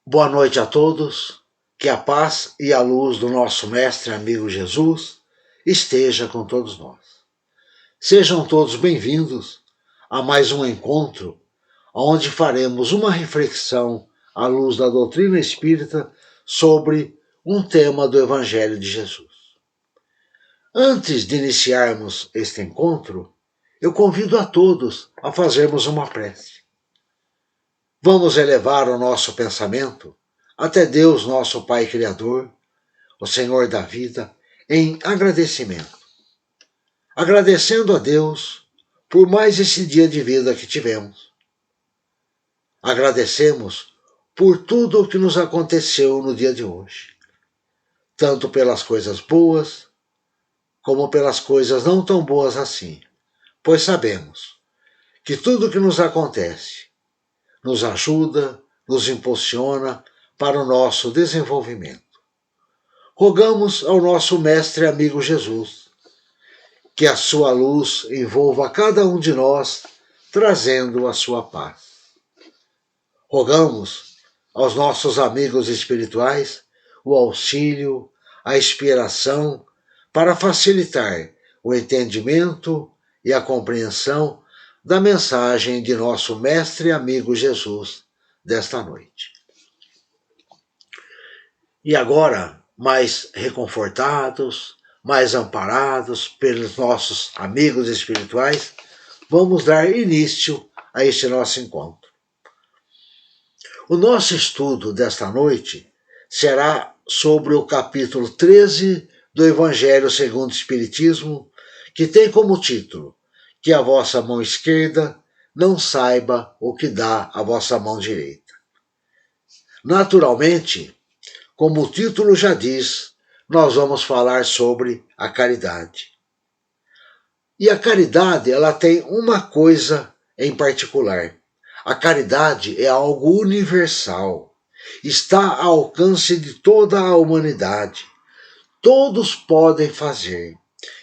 Boa noite a todos, que a paz e a luz do nosso mestre e amigo Jesus esteja com todos nós. Sejam todos bem-vindos a mais um encontro onde faremos uma reflexão à luz da doutrina espírita sobre um tema do Evangelho de Jesus. Antes de iniciarmos este encontro, eu convido a todos a fazermos uma prece. Vamos elevar o nosso pensamento até Deus, nosso Pai Criador, o Senhor da vida, em agradecimento. Agradecendo a Deus por mais esse dia de vida que tivemos. Agradecemos por tudo o que nos aconteceu no dia de hoje, tanto pelas coisas boas, como pelas coisas não tão boas assim, pois sabemos que tudo o que nos acontece nos ajuda, nos impulsiona para o nosso desenvolvimento. Rogamos ao nosso mestre e amigo Jesus que a sua luz envolva cada um de nós, trazendo a sua paz. Rogamos aos nossos amigos espirituais o auxílio, a inspiração para facilitar o entendimento e a compreensão da mensagem de nosso mestre e amigo Jesus desta noite. E agora, mais reconfortados, mais amparados pelos nossos amigos espirituais, vamos dar início a este nosso encontro. O nosso estudo desta noite será sobre o capítulo 13 do Evangelho segundo o Espiritismo, que tem como título: que a vossa mão esquerda não saiba o que dá a vossa mão direita. Naturalmente, como o título já diz, nós vamos falar sobre a caridade. E a caridade, ela tem uma coisa em particular. A caridade é algo universal. Está ao alcance de toda a humanidade. Todos podem fazer.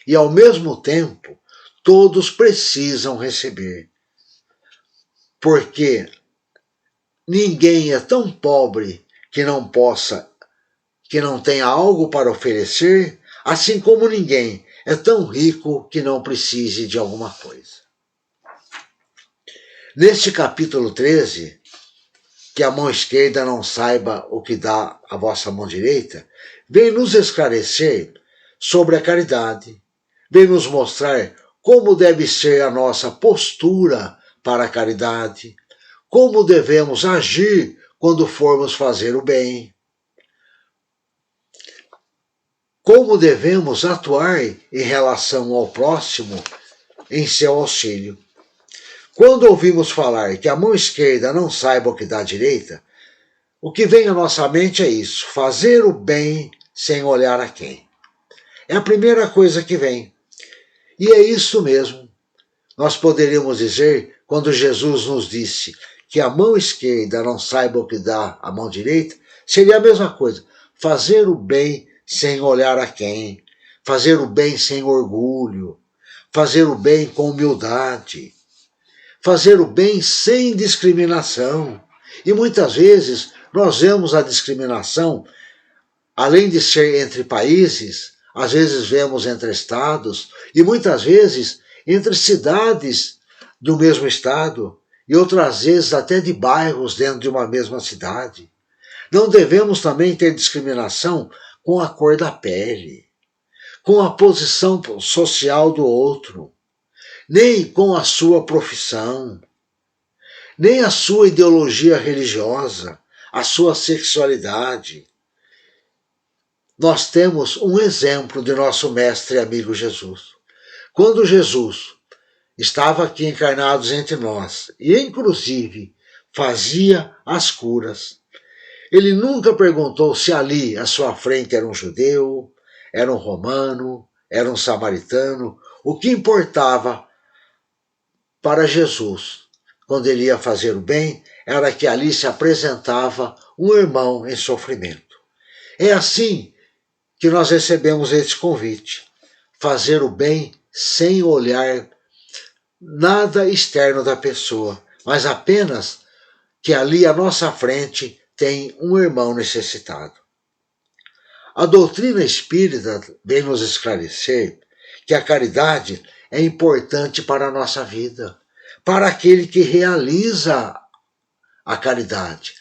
E, ao mesmo tempo, todos precisam receber. Porque ninguém é tão pobre que não tenha algo para oferecer, assim como ninguém é tão rico que não precise de alguma coisa. Neste capítulo 13, que a mão esquerda não saiba o que dá a vossa mão direita, vem nos esclarecer sobre a caridade, vem nos mostrar como deve ser a nossa postura para a caridade, como devemos agir quando formos fazer o bem, como devemos atuar em relação ao próximo em seu auxílio. Quando ouvimos falar que a mão esquerda não saiba o que dá a direita, o que vem à nossa mente é isso: fazer o bem sem olhar a quem. É a primeira coisa que vem. E é isso mesmo. Nós poderíamos dizer, quando Jesus nos disse que a mão esquerda não saiba o que dá a mão direita, seria a mesma coisa: fazer o bem sem olhar a quem, fazer o bem sem orgulho, fazer o bem com humildade, fazer o bem sem discriminação. E muitas vezes nós vemos a discriminação, além de ser entre países, às vezes vemos entre estados e muitas vezes entre cidades do mesmo estado e outras vezes até de bairros dentro de uma mesma cidade. Não devemos também ter discriminação com a cor da pele, com a posição social do outro, nem com a sua profissão, nem a sua ideologia religiosa, a sua sexualidade. Nós temos um exemplo de nosso mestre e amigo Jesus. Quando Jesus estava aqui encarnado entre nós, e inclusive fazia as curas, ele nunca perguntou se ali à sua frente era um judeu, era um romano, era um samaritano. O que importava para Jesus, quando ele ia fazer o bem, era que ali se apresentava um irmão em sofrimento. É assim que nós recebemos esse convite: fazer o bem sem olhar nada externo da pessoa, mas apenas que ali à nossa frente tem um irmão necessitado. A doutrina espírita vem nos esclarecer que a caridade é importante para a nossa vida, para aquele que realiza a caridade.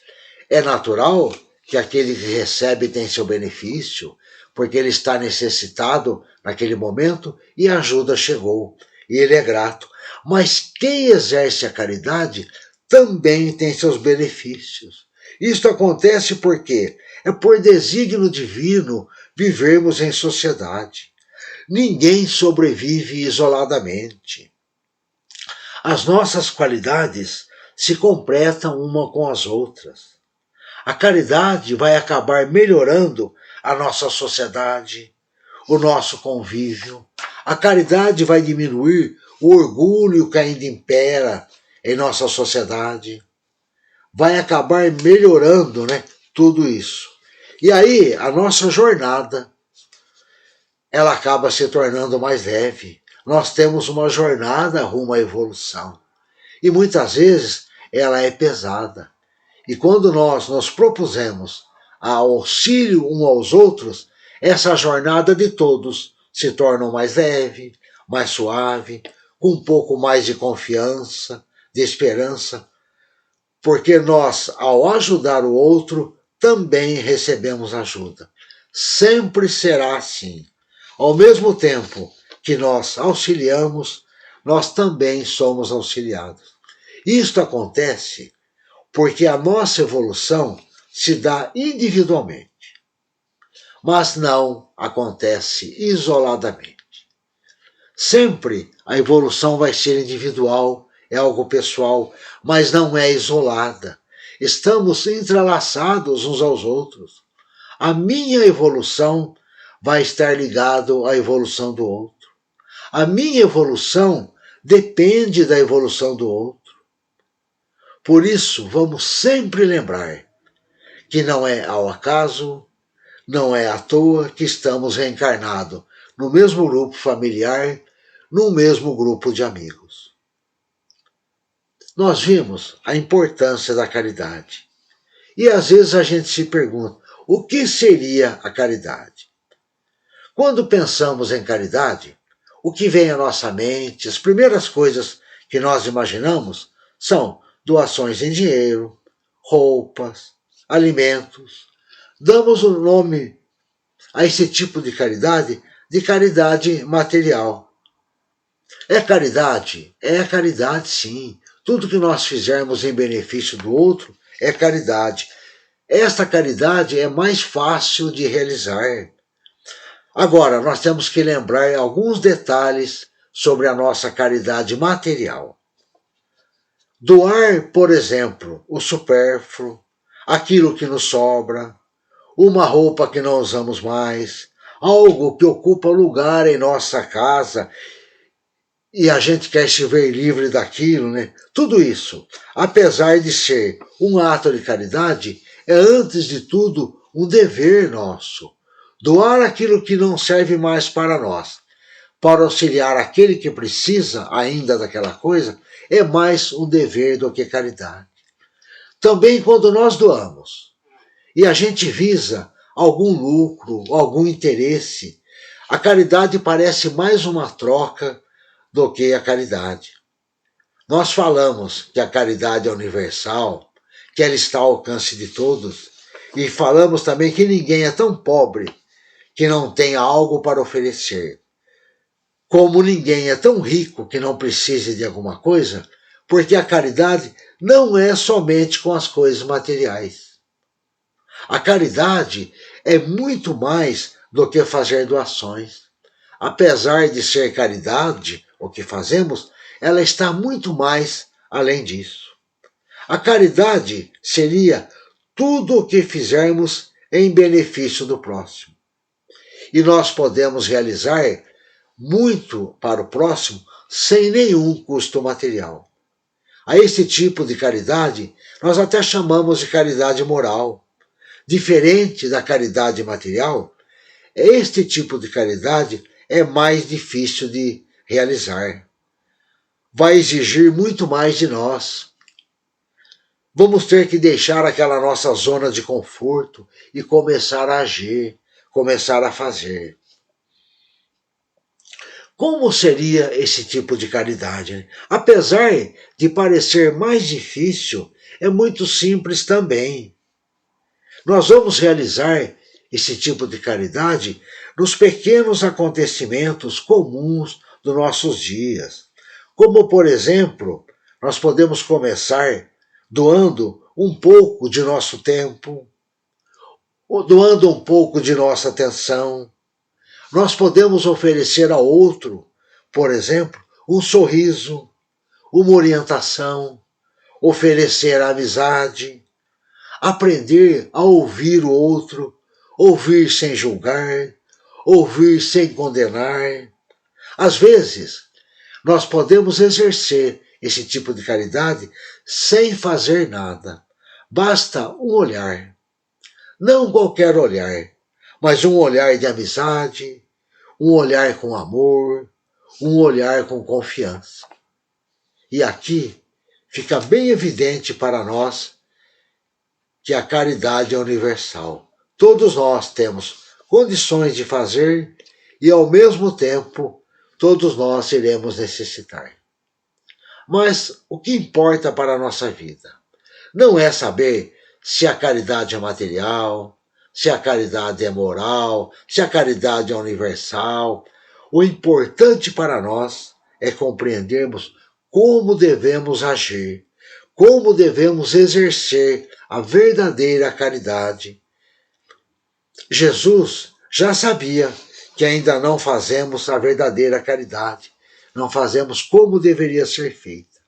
É natural que aquele que recebe tem seu benefício, porque ele está necessitado naquele momento e a ajuda chegou, e ele é grato. Mas quem exerce a caridade também tem seus benefícios. Isto acontece porque é por desígnio divino vivermos em sociedade. Ninguém sobrevive isoladamente. As nossas qualidades se completam uma com as outras. A caridade vai acabar melhorando a nossa sociedade, o nosso convívio. A caridade vai diminuir o orgulho que ainda impera em nossa sociedade. Vai acabar melhorando, tudo isso. E aí a nossa jornada, ela acaba se tornando mais leve. Nós temos uma jornada rumo à evolução. E muitas vezes ela é pesada. E quando nós nos propusemos a auxílio uns aos outros, essa jornada de todos se torna mais leve, mais suave, com um pouco mais de confiança, de esperança, porque nós, ao ajudar o outro, também recebemos ajuda. Sempre será assim. Ao mesmo tempo que nós auxiliamos, nós também somos auxiliados. Isto acontece porque a nossa evolução se dá individualmente, mas não acontece isoladamente. Sempre a evolução vai ser individual, é algo pessoal, mas não é isolada. Estamos entrelaçados uns aos outros. A minha evolução vai estar ligado à evolução do outro. A minha evolução depende da evolução do outro. Por isso, vamos sempre lembrar que não é ao acaso, não é à toa que estamos reencarnados no mesmo grupo familiar, no mesmo grupo de amigos. Nós vimos a importância da caridade. E às vezes a gente se pergunta, o que seria a caridade? Quando pensamos em caridade, o que vem à nossa mente, as primeiras coisas que nós imaginamos são doações em dinheiro, roupas, alimentos. Damos o nome a esse tipo de caridade material. É caridade? É caridade, sim. Tudo que nós fizermos em benefício do outro é caridade. Esta caridade é mais fácil de realizar. Agora, nós temos que lembrar alguns detalhes sobre a nossa caridade material. Doar, por exemplo, o supérfluo, aquilo que nos sobra, uma roupa que não usamos mais, algo que ocupa lugar em nossa casa e a gente quer se ver livre daquilo, Tudo isso, apesar de ser um ato de caridade, é antes de tudo um dever nosso. Doar aquilo que não serve mais para nós, para auxiliar aquele que precisa ainda daquela coisa, é mais um dever do que caridade. Também quando nós doamos e a gente visa algum lucro, algum interesse, a caridade parece mais uma troca do que a caridade. Nós falamos que a caridade é universal, que ela está ao alcance de todos, e falamos também que ninguém é tão pobre que não tenha algo para oferecer. Como ninguém é tão rico que não precise de alguma coisa, porque a caridade não é somente com as coisas materiais. A caridade é muito mais do que fazer doações. Apesar de ser caridade o que fazemos, ela está muito mais além disso. A caridade seria tudo o que fizermos em benefício do próximo. E nós podemos realizar muito para o próximo sem nenhum custo material. A esse tipo de caridade, nós até chamamos de caridade moral. Diferente da caridade material, este tipo de caridade é mais difícil de realizar. Vai exigir muito mais de nós. Vamos ter que deixar aquela nossa zona de conforto e começar a agir, começar a fazer. Como seria esse tipo de caridade? Apesar de parecer mais difícil, é muito simples também. Nós vamos realizar esse tipo de caridade nos pequenos acontecimentos comuns dos nossos dias. Como, por exemplo, nós podemos começar doando um pouco de nosso tempo, ou doando um pouco de nossa atenção. Nós podemos oferecer ao outro, por exemplo, um sorriso, uma orientação, oferecer a amizade, aprender a ouvir o outro, ouvir sem julgar, ouvir sem condenar. Às vezes, nós podemos exercer esse tipo de caridade sem fazer nada. Basta um olhar. Não qualquer olhar, mas um olhar de amizade, um olhar com amor, um olhar com confiança. E aqui fica bem evidente para nós que a caridade é universal. Todos nós temos condições de fazer e, ao mesmo tempo, todos nós iremos necessitar. Mas o que importa para a nossa vida não é saber se a caridade é material, se a caridade é moral, se a caridade é universal. O importante para nós é compreendermos como devemos agir, como devemos exercer a verdadeira caridade. Jesus já sabia que ainda não fazemos a verdadeira caridade, não fazemos como deveria ser feita.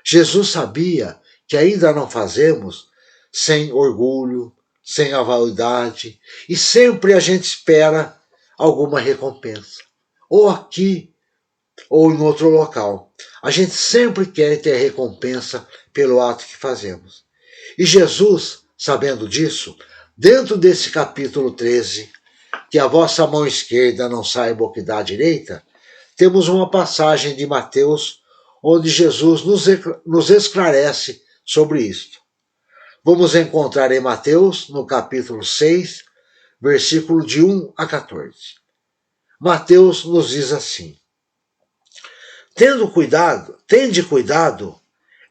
Jesus sabia que ainda não fazemos sem orgulho, sem a vaidade, e sempre a gente espera alguma recompensa, ou aqui ou em outro local. A gente sempre quer ter recompensa pelo ato que fazemos. E Jesus, sabendo disso, dentro desse capítulo 13, que a vossa mão esquerda não saiba o que dá à direita, temos uma passagem de Mateus onde Jesus nos esclarece sobre isto. Vamos encontrar em Mateus, no capítulo 6, versículo de 1 a 14. Mateus nos diz assim: tende cuidado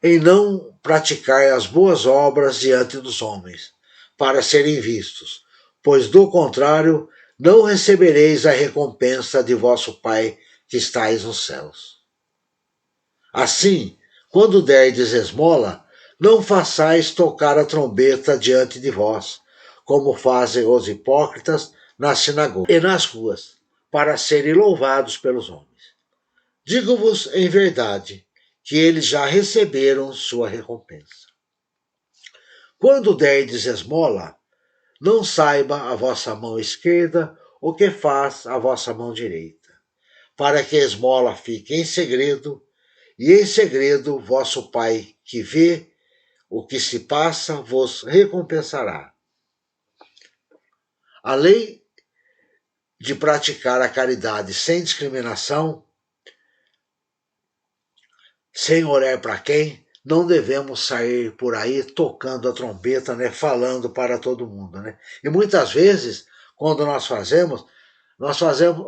em não praticar as boas obras diante dos homens, para serem vistos, pois do contrário não recebereis a recompensa de vosso Pai que estais nos céus. Assim, quando derdes esmola, não façais tocar a trombeta diante de vós, como fazem os hipócritas nas sinagogas e nas ruas, para serem louvados pelos homens. Digo-vos em verdade que eles já receberam sua recompensa. Quando derdes esmola, não saiba a vossa mão esquerda o que faz a vossa mão direita, para que a esmola fique em segredo, e em segredo vosso Pai, que vê o que se passa, vos recompensará. Além de praticar a caridade sem discriminação, sem olhar para quem, não devemos sair por aí tocando a trombeta, né, falando para todo mundo, né? E muitas vezes, quando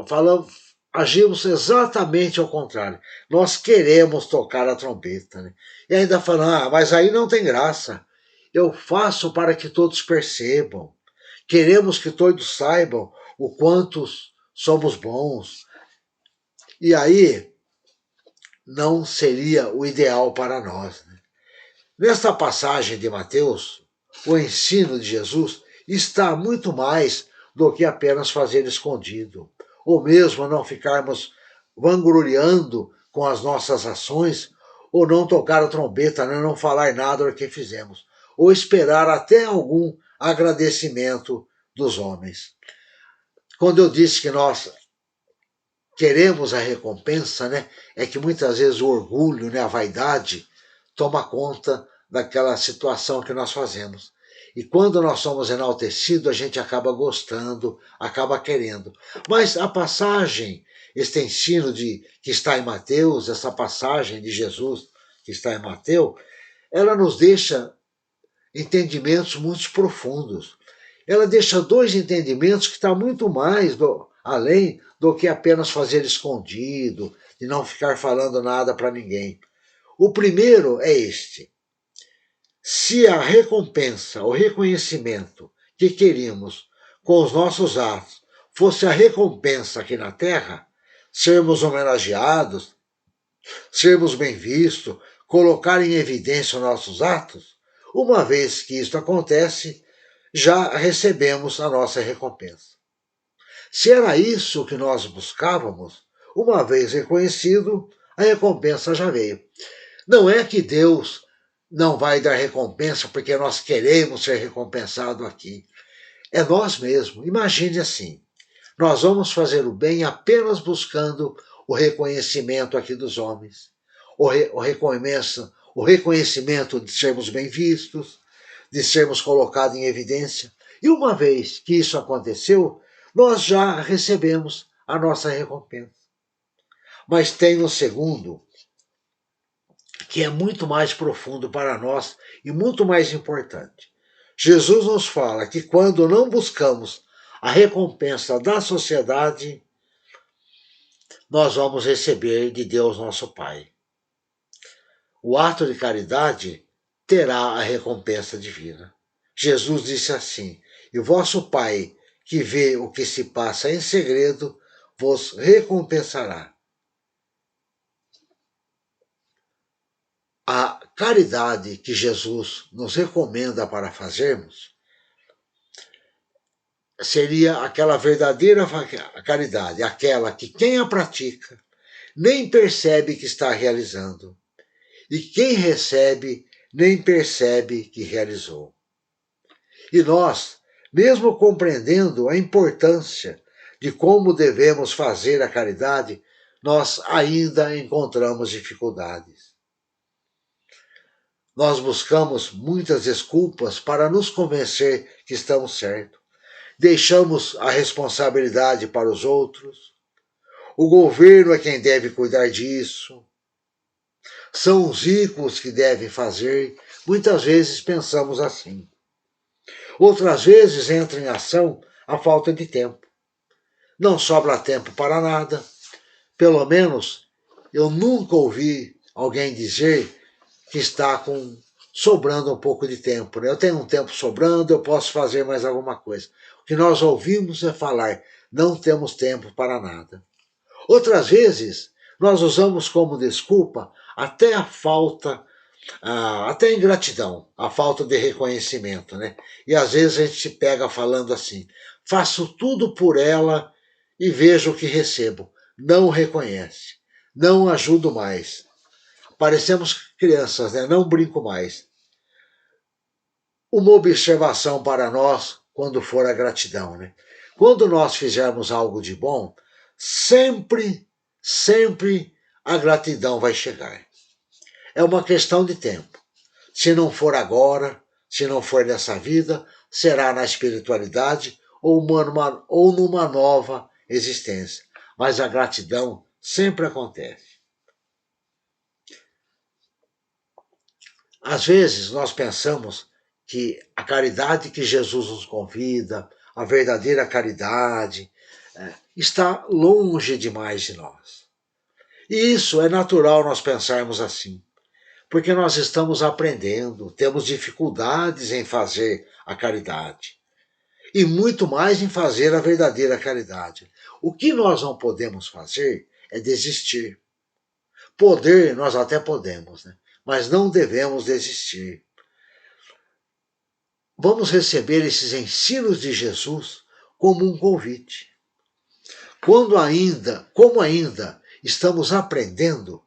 falamos, agimos exatamente ao contrário. Nós queremos tocar a trombeta, né? E ainda falando, mas aí não tem graça. Eu faço para que todos percebam. Queremos que todos saibam o quanto somos bons. E aí não seria o ideal para nós, né? Nesta passagem de Mateus, o ensino de Jesus está muito mais do que apenas fazer escondido, ou mesmo não ficarmos vangloriando com as nossas ações, ou não tocar a trombeta, não falar nada do que fizemos, ou esperar até algum agradecimento dos homens. Quando eu disse que nós queremos a recompensa, né, é que muitas vezes o orgulho, né, a vaidade, toma conta daquela situação que nós fazemos. E quando nós somos enaltecidos, a gente acaba gostando, acaba querendo. Mas a passagem, este ensino que está em Mateus, essa passagem de Jesus que está em Mateus, ela nos deixa entendimentos muito profundos. Ela deixa dois entendimentos que estão muito mais além do que apenas fazer escondido, de não ficar falando nada para ninguém. O primeiro é este: se a recompensa, o reconhecimento que queríamos com os nossos atos fosse a recompensa aqui na Terra, sermos homenageados, sermos bem vistos, colocar em evidência os nossos atos, uma vez que isso acontece, já recebemos a nossa recompensa. Se era isso que nós buscávamos, uma vez reconhecido, a recompensa já veio. Não é que Deus não vai dar recompensa porque nós queremos ser recompensados aqui. É nós mesmos. Imagine assim: nós vamos fazer o bem apenas buscando o reconhecimento aqui dos homens, o reconhecimento de sermos bem vistos, de sermos colocados em evidência. E uma vez que isso aconteceu, nós já recebemos a nossa recompensa. Mas tem um segundo, que é muito mais profundo para nós e muito mais importante. Jesus nos fala que quando não buscamos a recompensa da sociedade, nós vamos receber de Deus nosso Pai. O ato de caridade terá a recompensa divina. Jesus disse assim: e vosso Pai, que vê o que se passa em segredo, vos recompensará. A caridade que Jesus nos recomenda para fazermos seria aquela verdadeira caridade, aquela que quem a pratica nem percebe que está realizando, e quem recebe nem percebe que realizou. E nós, mesmo compreendendo a importância de como devemos fazer a caridade, nós ainda encontramos dificuldades. Nós buscamos muitas desculpas para nos convencer que estamos certos. Deixamos a responsabilidade para os outros. O governo é quem deve cuidar disso. São os ricos que devem fazer. Muitas vezes pensamos assim. Outras vezes entra em ação a falta de tempo. Não sobra tempo para nada. Pelo menos eu nunca ouvi alguém dizer que está sobrando um pouco de tempo. Né? Eu tenho um tempo sobrando, eu posso fazer mais alguma coisa. O que nós ouvimos é falar: não temos tempo para nada. Outras vezes, nós usamos como desculpa até a falta, até a ingratidão, a falta de reconhecimento, né? E às vezes a gente se pega falando assim: faço tudo por ela e vejo o que recebo. Não reconhece, não ajudo mais. Parecemos crianças, né? Não brinco mais. Uma observação para nós quando for a gratidão, né? Quando nós fizermos algo de bom, sempre a gratidão vai chegar. É uma questão de tempo. Se não for agora, se não for nessa vida, será na espiritualidade ou numa nova existência. Mas a gratidão sempre acontece. Às vezes nós pensamos que a caridade que Jesus nos convida, a verdadeira caridade, está longe demais de nós. E isso é natural nós pensarmos assim, porque nós estamos aprendendo, temos dificuldades em fazer a caridade e muito mais em fazer a verdadeira caridade. O que nós não podemos fazer é desistir. Poder, nós até podemos, né? Mas não devemos desistir. Vamos receber esses ensinos de Jesus como um convite. Como ainda estamos aprendendo,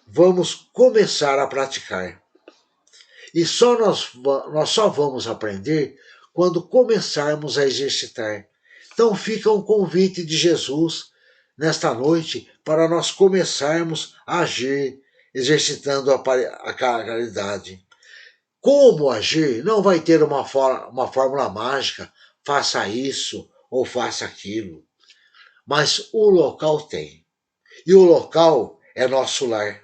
vamos começar a praticar. E nós só vamos aprender quando começarmos a exercitar. Então fica um convite de Jesus nesta noite para nós começarmos a agir, exercitando a caridade. Como agir? Não vai ter uma fórmula mágica, faça isso ou faça aquilo. Mas o local tem. E o local é nosso lar.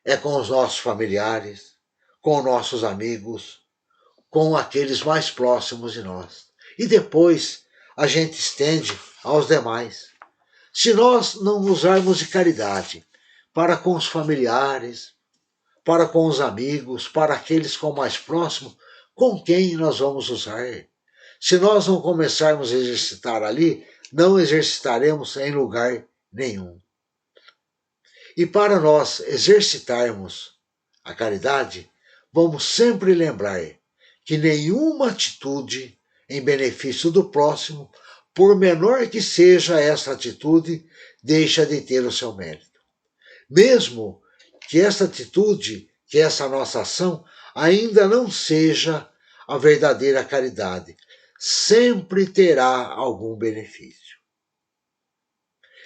É com os nossos familiares, com nossos amigos, com aqueles mais próximos de nós. E depois a gente estende aos demais. Se nós não usarmos de caridade para com os familiares, para com os amigos, para aqueles com mais próximos, com quem nós vamos usar? Se nós não começarmos a exercitar ali, não exercitaremos em lugar nenhum. E para nós exercitarmos a caridade, vamos sempre lembrar que nenhuma atitude em benefício do próximo, por menor que seja essa atitude, deixa de ter o seu mérito. Mesmo que essa atitude, que essa nossa ação, ainda não seja a verdadeira caridade, sempre terá algum benefício.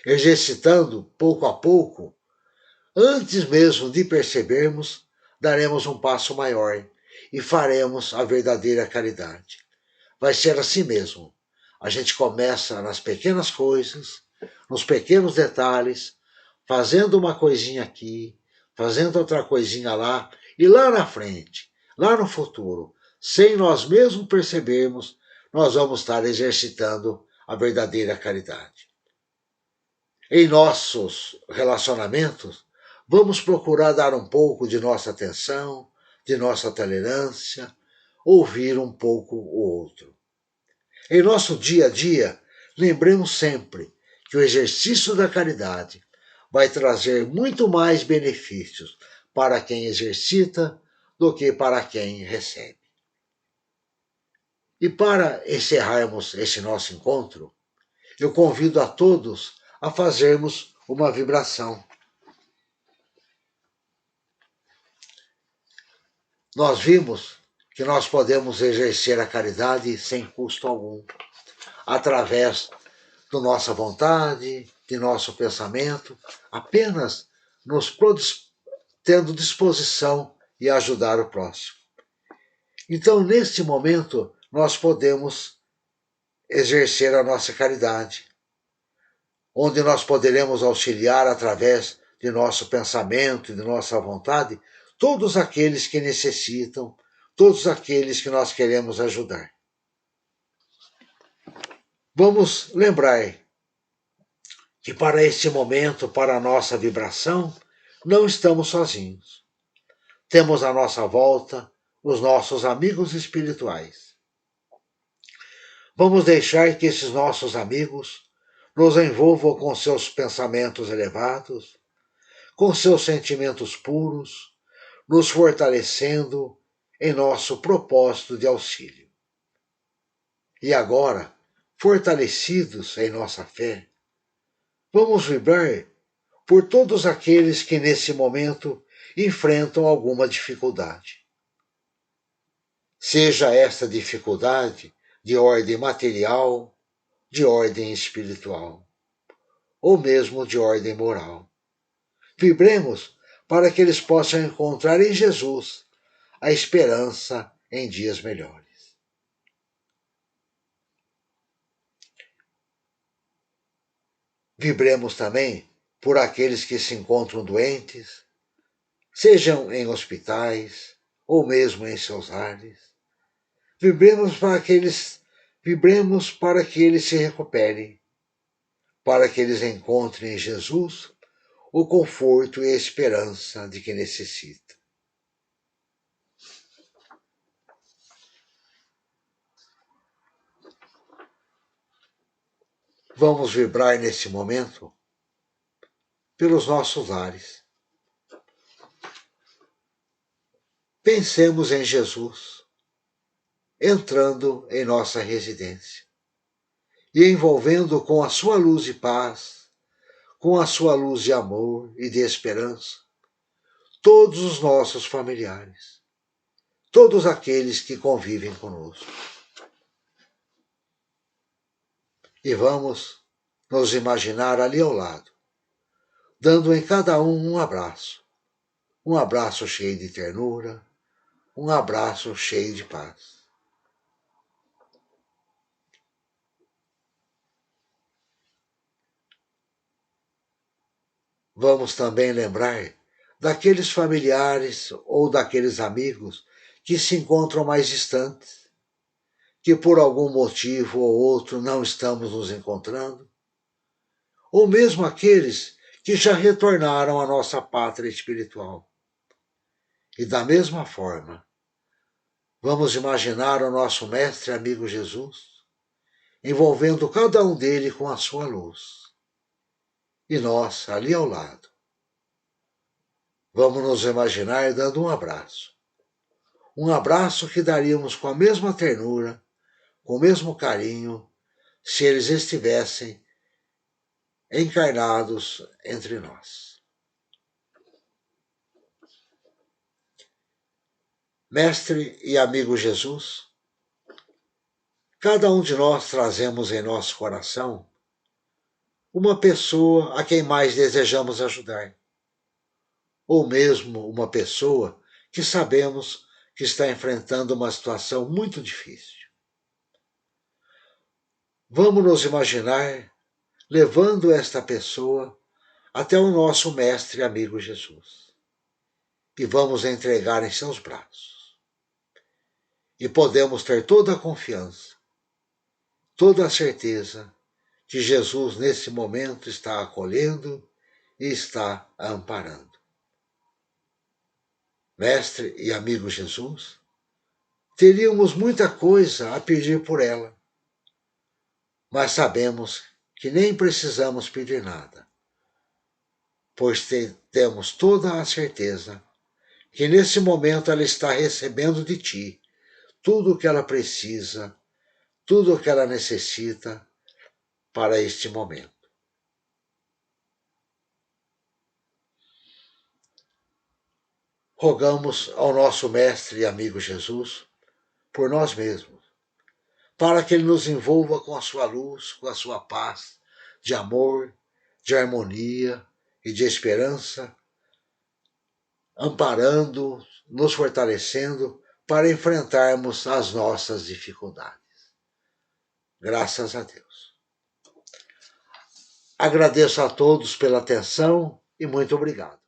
Exercitando pouco a pouco, antes mesmo de percebermos, daremos um passo maior e faremos a verdadeira caridade. Vai ser assim mesmo. A gente começa nas pequenas coisas, nos pequenos detalhes, fazendo uma coisinha aqui, fazendo outra coisinha lá, e lá na frente, lá no futuro, sem nós mesmos percebermos, nós vamos estar exercitando a verdadeira caridade. Em nossos relacionamentos, vamos procurar dar um pouco de nossa atenção, de nossa tolerância, ouvir um pouco o outro. Em nosso dia a dia, lembremos sempre que o exercício da caridade vai trazer muito mais benefícios para quem exercita do que para quem recebe. E para encerrarmos esse nosso encontro, eu convido a todos a fazermos uma vibração. Nós vimos que nós podemos exercer a caridade sem custo algum, através da nossa vontade, de nosso pensamento, apenas nos tendo disposição e ajudar o próximo. Então, neste momento, nós podemos exercer a nossa caridade, onde nós poderemos auxiliar através de nosso pensamento e de nossa vontade todos aqueles que necessitam, todos aqueles que nós queremos ajudar. Vamos lembrar que para este momento, para a nossa vibração, não estamos sozinhos. Temos à nossa volta os nossos amigos espirituais. Vamos deixar que esses nossos amigos nos envolvam com seus pensamentos elevados, com seus sentimentos puros, nos fortalecendo em nosso propósito de auxílio. E agora, fortalecidos em nossa fé, vamos vibrar por todos aqueles que nesse momento enfrentam alguma dificuldade. Seja esta dificuldade de ordem material, de ordem espiritual, ou mesmo de ordem moral. Vibremos para que eles possam encontrar em Jesus a esperança em dias melhores. Vibremos também por aqueles que se encontram doentes, sejam em hospitais ou mesmo em seus lares. Vibremos para que eles se recuperem, para que eles encontrem em Jesus o conforto e a esperança de que necessitam. Vamos vibrar nesse momento pelos nossos lares. Pensemos em Jesus entrando em nossa residência e envolvendo com a sua luz de paz, com a sua luz de amor e de esperança, todos os nossos familiares, todos aqueles que convivem conosco. E vamos nos imaginar ali ao lado, dando em cada um abraço cheio de ternura, um abraço cheio de paz. Vamos também lembrar daqueles familiares ou daqueles amigos que se encontram mais distantes, que por algum motivo ou outro não estamos nos encontrando, ou mesmo aqueles que já retornaram à nossa pátria espiritual. E da mesma forma, vamos imaginar o nosso mestre e amigo Jesus, envolvendo cada um dele com a sua luz. E nós, ali ao lado, vamos nos imaginar dando um abraço. Um abraço que daríamos com a mesma ternura, com o mesmo carinho, se eles estivessem encarnados entre nós. Mestre e amigo Jesus, cada um de nós trazemos em nosso coração uma pessoa a quem mais desejamos ajudar, ou mesmo uma pessoa que sabemos que está enfrentando uma situação muito difícil. Vamos nos imaginar levando esta pessoa até o nosso mestre e amigo Jesus e vamos entregar em seus braços. E podemos ter toda a confiança, toda a certeza que Jesus nesse momento está acolhendo e está amparando. Mestre e amigo Jesus, teríamos muita coisa a pedir por ela, mas sabemos que nem precisamos pedir nada, pois temos toda a certeza que nesse momento ela está recebendo de ti tudo o que ela precisa, tudo o que ela necessita para este momento. Rogamos ao nosso mestre e amigo Jesus por nós mesmos, para que ele nos envolva com a sua luz, com a sua paz, de amor, de harmonia e de esperança, amparando, nos fortalecendo para enfrentarmos as nossas dificuldades. Graças a Deus. Agradeço a todos pela atenção e muito obrigado.